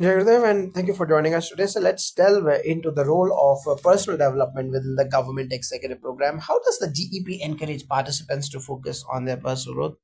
Jagdev, and thank you for joining us today. So let's delve into the role of personal development within the government executive program. How does the GEP encourage participants to focus on their personal growth?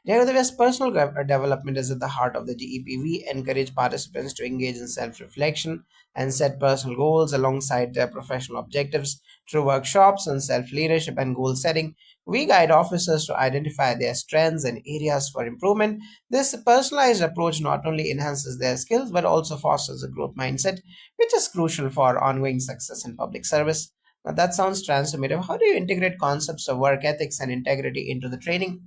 Jagdev, as personal development is at the heart of the GEP, we encourage participants to engage in self-reflection and set personal goals alongside their professional objectives through workshops on self-leadership and goal setting. We guide officers to identify their strengths and areas for improvement. This personalized approach not only enhances their skills but also fosters a growth mindset, which is crucial for ongoing success in public service. Now, that sounds transformative. How do you integrate concepts of work ethics and integrity into the training?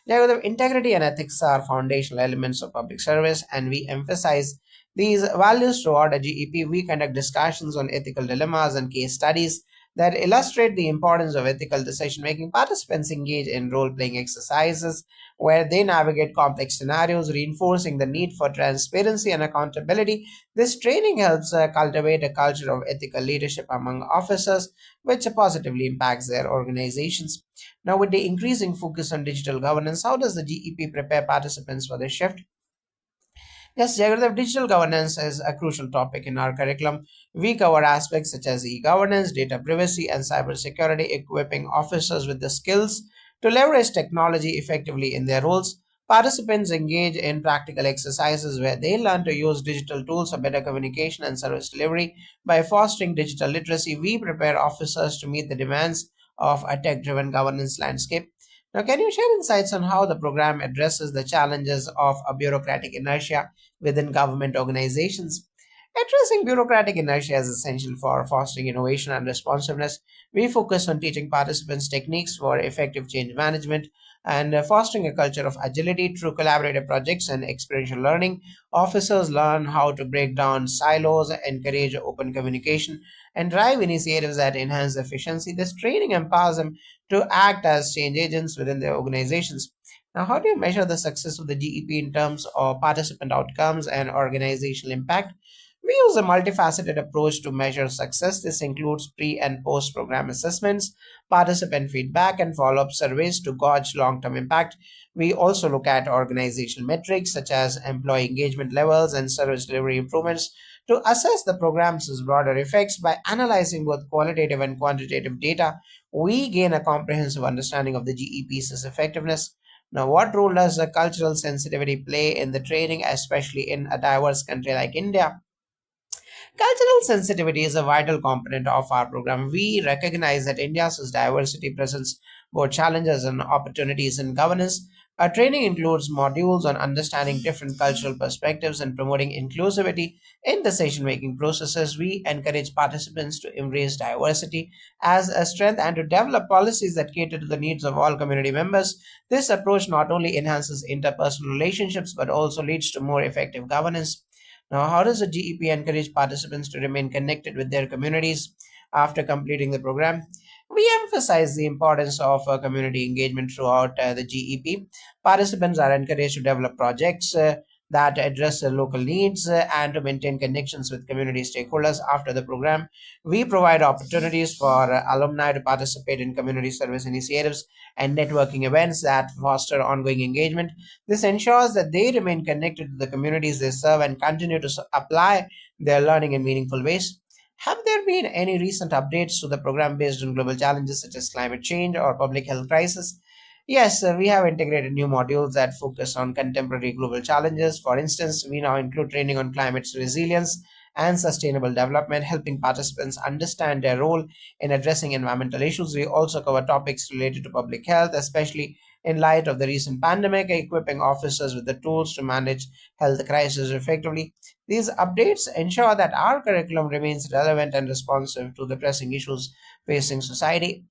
Yeah, the integrity and ethics are foundational elements of public service, and we emphasize these values throughout the GEP. We conduct discussions on ethical dilemmas and case studies that illustrate the importance of ethical decision making. Participants engage in role playing exercises where they navigate complex scenarios, reinforcing the need for transparency and accountability. This training helps cultivate a culture of ethical leadership among officers, which positively impacts their organizations. Now, with the increasing focus on digital governance, how does the GEP prepare participants for this shift? Yes, Jagadav, digital governance is a crucial topic in our curriculum. We cover aspects such as e-governance, data privacy, and cybersecurity, equipping officers with the skills to leverage technology effectively in their roles. Participants engage in practical exercises where they learn to use digital tools for better communication and service delivery. By fostering digital literacy, we prepare officers to meet the demands of a tech-driven governance landscape. Now, can you share insights on how the program addresses the challenges of a bureaucratic inertia within government organizations? Addressing bureaucratic inertia is essential for fostering innovation and responsiveness. We focus on teaching participants techniques for effective change management and fostering a culture of agility through collaborative projects and experiential learning. Officers learn how to break down silos, encourage open communication, and drive initiatives that enhance efficiency. This training empowers them to act as change agents within their organizations. Now, how do you measure the success of the GEP in terms of participant outcomes and organizational impact? We use a multifaceted approach to measure success. This includes pre and post program assessments, participant feedback, and follow up surveys to gauge long term impact. We also look at organizational metrics such as employee engagement levels and service delivery improvements to assess the program's broader effects. By analyzing both qualitative and quantitative data, we gain a comprehensive understanding of the GEP's effectiveness. Now, what role does the cultural sensitivity play in the training, especially in a diverse country like India? Cultural sensitivity is a vital component of our program. We recognize that India's diversity presents both challenges and opportunities in governance. Our training includes modules on understanding different cultural perspectives and promoting inclusivity in decision making processes. We encourage participants to embrace diversity as a strength and to develop policies that cater to the needs of all community members. This approach not only enhances interpersonal relationships but also leads to more effective governance. Now, how does the GEP encourage participants to remain connected with their communities after completing the program? We emphasize the importance of community engagement throughout the GEP. Participants are encouraged to develop projects that address local needs and to maintain connections with community stakeholders after the program. We provide opportunities for alumni to participate in community service initiatives and networking events that foster ongoing engagement. This ensures that they remain connected to the communities they serve and continue to apply their learning in meaningful ways. Have there been any recent updates to the program based on global challenges such as climate change or public health crisis? Yes, we have integrated new modules that focus on contemporary global challenges. For instance, we now include training on climate resilience and sustainable development, helping participants understand their role in addressing environmental issues. We also cover topics related to public health, especially in light of the recent pandemic, equipping officers with the tools to manage health crises effectively. These updates ensure that our curriculum remains relevant and responsive to the pressing issues facing society.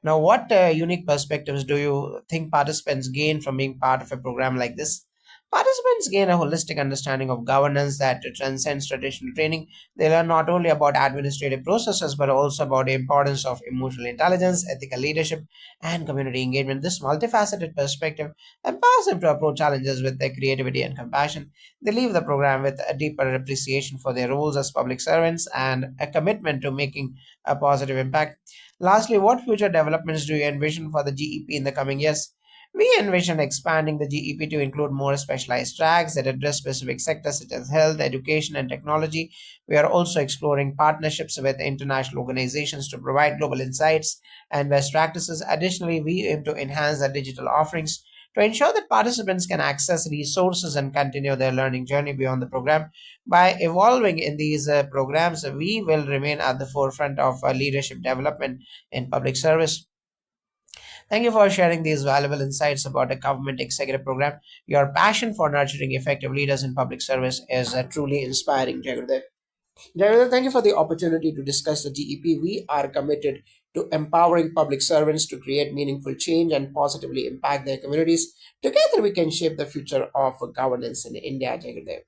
Now, what unique perspectives do you think participants gain from being part of a program like this? Participants gain a holistic understanding of governance that transcends traditional training. They learn not only about administrative processes but also about the importance of emotional intelligence, ethical leadership, and community engagement. This multifaceted perspective empowers them to approach challenges with their creativity and compassion. They leave the program with a deeper appreciation for their roles as public servants and a commitment to making a positive impact. Lastly, what future developments do you envision for the GEP in the coming years? We envision expanding the GEP to include more specialized tracks that address specific sectors such as health, education, and technology. We are also exploring partnerships with international organizations to provide global insights and best practices. Additionally, we aim to enhance the digital offerings to ensure that participants can access resources and continue their learning journey beyond the program. By evolving in these programs, we will remain at the forefront of leadership development in public service. Thank you for sharing these valuable insights about the government executive program. Your passion for nurturing effective leaders in public service is truly inspiring, Jagadev. Jagadev, thank you for the opportunity to discuss the GEP. We are committed to empowering public servants to create meaningful change and positively impact their communities. Together, we can shape the future of governance in India, Jagadev.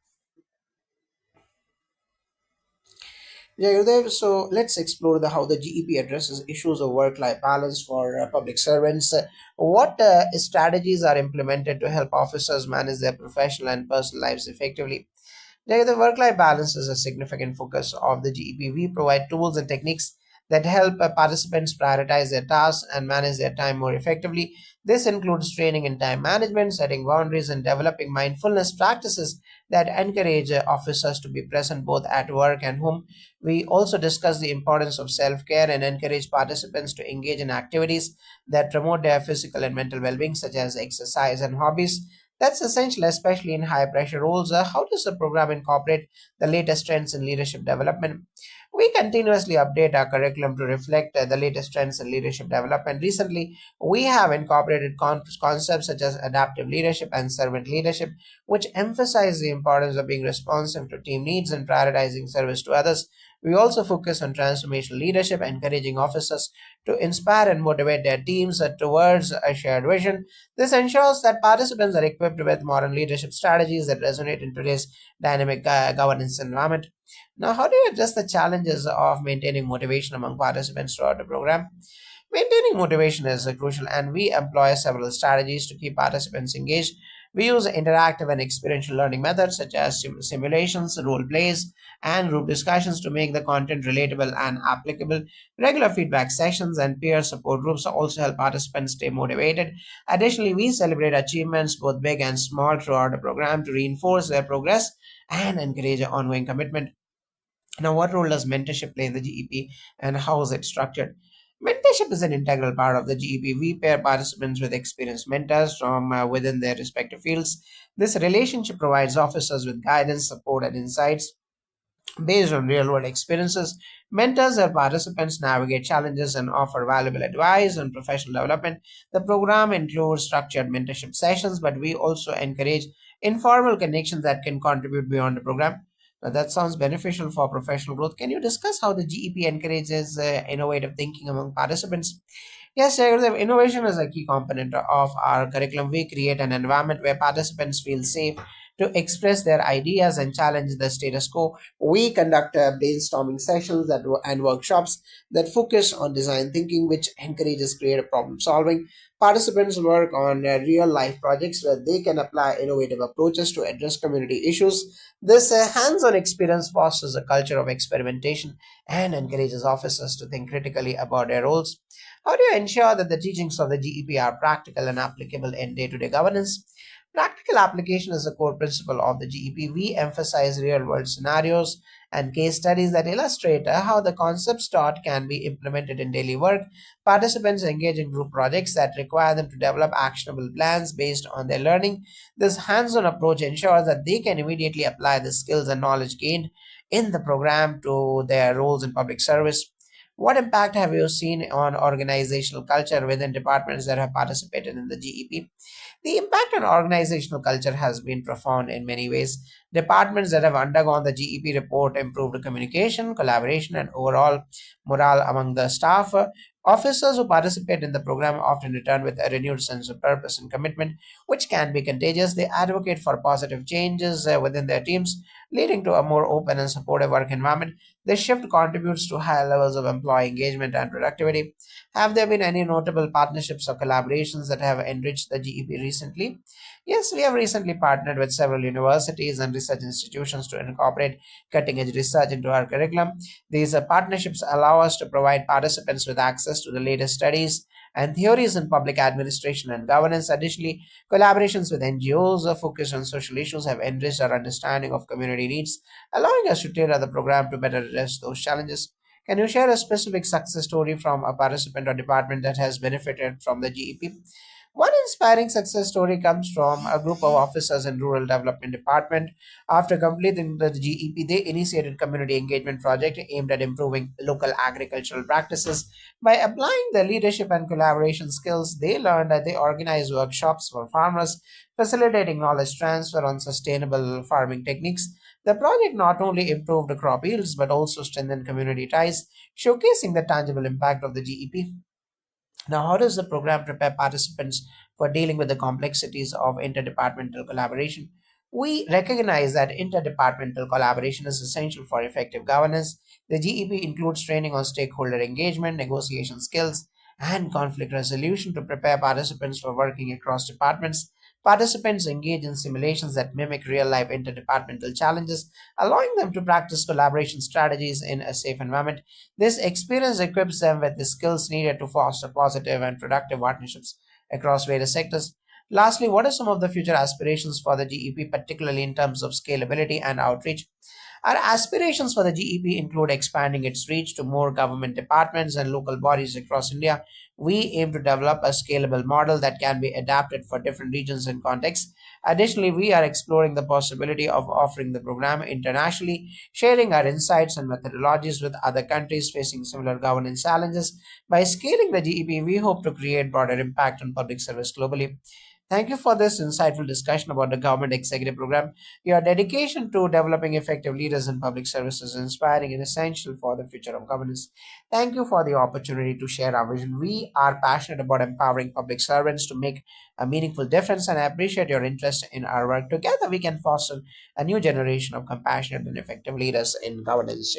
Yeah, Gurudev, so let's explore how the GEP addresses issues of work-life balance for public servants. What strategies are implemented to help officers manage their professional and personal lives effectively? The work-life balance is a significant focus of the GEP. We provide tools and techniques that help participants prioritize their tasks and manage their time more effectively. This includes training in time management, setting boundaries, and developing mindfulness practices that encourage officers to be present both at work and home. We also discuss the importance of self-care and encourage participants to engage in activities that promote their physical and mental well-being, such as exercise and hobbies. That's essential, especially in high pressure roles. How does the program incorporate the latest trends in leadership development? We continuously update our curriculum to reflect the latest trends in leadership development. Recently, we have incorporated concepts such as adaptive leadership and servant leadership, which emphasize the importance of being responsive to team needs and prioritizing service to others. We also focus on transformational leadership, encouraging officers to inspire and motivate their teams towards a shared vision. This ensures that participants are equipped with modern leadership strategies that resonate in today's dynamic governance environment. Now, how do you address the challenges of maintaining motivation among participants throughout the program? Maintaining motivation is crucial, and we employ several strategies to keep participants engaged. We use interactive and experiential learning methods such as simulations, role plays, and group discussions to make the content relatable and applicable. Regular feedback sessions and peer support groups also help participants stay motivated. Additionally, we celebrate achievements, both big and small, throughout the program to reinforce their progress and encourage ongoing commitment. Now, what role does mentorship play in the GEP and how is it structured? Mentorship is an integral part of the GEP. We pair participants with experienced mentors from within their respective fields. This relationship provides officers with guidance, support, and insights based on real world experiences. Mentors help participants navigate challenges and offer valuable advice on professional development. The program includes structured mentorship sessions, but we also encourage informal connections that can contribute beyond the program. Now, that sounds beneficial for professional growth. Can you discuss how the GEP encourages innovative thinking among participants? Yes, Shaghadev, innovation is a key component of our curriculum. We create an environment where participants feel safe to express their ideas and challenge the status quo. We conduct brainstorming sessions and workshops that focus on design thinking, which encourages creative problem solving. Participants work on real life projects where they can apply innovative approaches to address community issues. This hands on experience fosters a culture of experimentation and encourages officers to think critically about their roles. How do you ensure that the teachings of the GEP are practical and applicable in day to day governance? Practical application is the core principle of the GEP. We emphasize real world scenarios and case studies that illustrate how the concepts taught can be implemented in daily work. Participants engage in group projects that require them to develop actionable plans based on their learning. This hands on approach ensures that they can immediately apply the skills and knowledge gained in the program to their roles in public service. What impact have you seen on organizational culture within departments that have participated in the GEP? The impact on organizational culture has been profound in many ways. Departments that have undergone the GEP report improved communication, collaboration, and overall morale among the staff. Officers who participate in the program often return with a renewed sense of purpose and commitment, which can be contagious. They advocate for positive changes within their teams, leading to a more open and supportive work environment. This shift contributes to higher levels of employee engagement and productivity. Have there been any notable partnerships or collaborations that have enriched the GEP recently? Yes, we have recently partnered with several universities and research institutions to incorporate cutting edge research into our curriculum. These partnerships allow us to provide participants with access to the latest studies and theories in public administration and governance. Additionally, collaborations with NGOs focused on social issues have enriched our understanding of community needs, allowing us to tailor the program to better address those challenges. Can you share a specific success story from a participant or department that has benefited from the GEP? One inspiring success story comes from a group of officers in Rural Development Department. After completing the GEP, they initiated community engagement project aimed at improving local agricultural practices. By applying the leadership and collaboration skills they learned, that they organized workshops for farmers, facilitating knowledge transfer on sustainable farming techniques. The project not only improved the crop yields but also strengthened community ties, showcasing the tangible impact of the GEP. Now, how does the program prepare participants for dealing with the complexities of interdepartmental collaboration? We recognize that interdepartmental collaboration is essential for effective governance. The GEP includes training on stakeholder engagement, negotiation skills, and conflict resolution to prepare participants for working across departments. Participants engage in simulations that mimic real life interdepartmental challenges, allowing them to practice collaboration strategies in a safe environment. This experience equips them with the skills needed to foster positive and productive partnerships across various sectors. Lastly, what are some of the future aspirations for the GEP, particularly in terms of scalability and outreach? Our aspirations for the GEP include expanding its reach to more government departments and local bodies across India. We aim to develop a scalable model that can be adapted for different regions and contexts. Additionally, we are exploring the possibility of offering the program internationally, sharing our insights and methodologies with other countries facing similar governance challenges. By scaling the GEP, we hope to create broader impact on public service globally. Thank you for this insightful discussion about the government executive program. Your dedication to developing effective leaders in public services is inspiring and essential for the future of governance. Thank you for the opportunity to share our vision. We are passionate about empowering public servants to make a meaningful difference, and I appreciate your interest in our work. Together, we can foster a new generation of compassionate and effective leaders in governance.